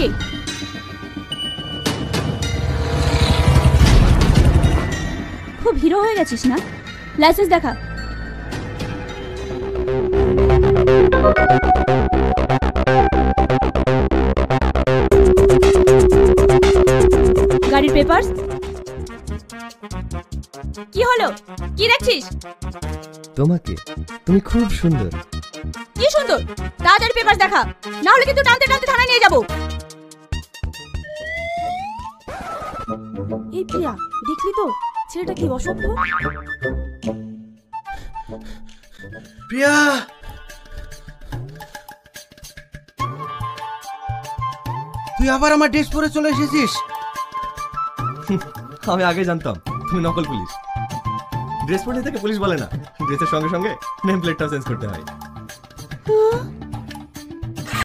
এদিকে। খুব হিরো হয়ে গেছিস না? লাইসেন্স দেখা। গাড়ির পেপারস। কি হলো? কি দেখছিস? তোমাকে। তুমি খুব সুন্দর। কি সুন্দর? তাড়াতাড়ি পেপারস দেখা, না হলে কিন্তু টানতে টানতে থানায় নিয়ে যাব। এই প্রিয়া, দেখলি তো ছেলেটা কি অসভ্য। প্রিয়া, তুই আবার আমার ড্রেস পরে চলে এসেছিস। আমি আগে জানতাম তুমি নকল পুলিশ। ড্রেস পরে থেকে পুলিশ বলে না, ড্রেসের সঙ্গে সঙ্গে নেম প্লেটটাও চেঞ্জ করতে হয়।